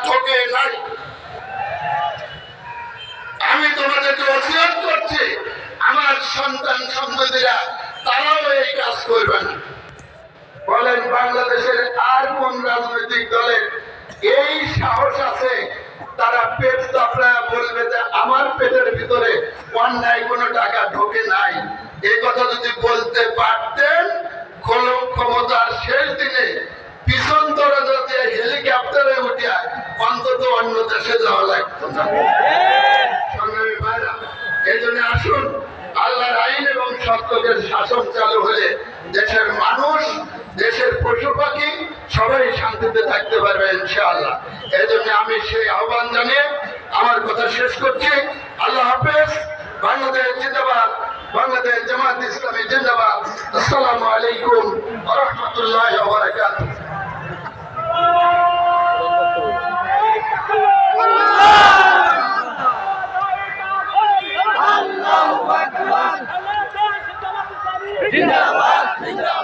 ঠকে নাই। আমি তোমাদেরকে ওসিয়ত করছি, আমার সন্তান সন্ততিরা তারাও এই কাজ করবে না। বলেন বাংলাদেশের আর কোন রাজনৈতিক দলের এই সাহস আছে তারা পেট চাপড়ায় বলবে যে আমার পেটের ভিতরে অন্যায় কোনো টাকা ঢোকে নাই? এই কথা যদি বলতে পারতেন, ক্ষমতার শেষ দিনে পিছন দরজা দিয়ে হেলিকপ্টারে উঠিয়া অন্তত অন্য দেশে যাওয়া লাগতো না। এই জন্য আসুন, আল্লাহর আইন এবং সত্যের শাসন চালু হলে দেশের মানুষ, দেশের পশু পাখি সবাই শান্তিতে থাকতে পারবে ইনশাআল্লাহ। এই জন্য আমি সেই আহ্বান জানিয়ে আমার কথা শেষ করছি। আল্লাহ হাফেজ। বাংলাদেশ জিন্দাবাদ, বাংলাদেশ জামাত ইসলামী জিন্দাবাদ। আসসালামু আলাইকুম ওয়া রাহমাতুল্লাহি ওয়া বারাকাতুহু। জিন্দাবাদ জিন্দাবাদ।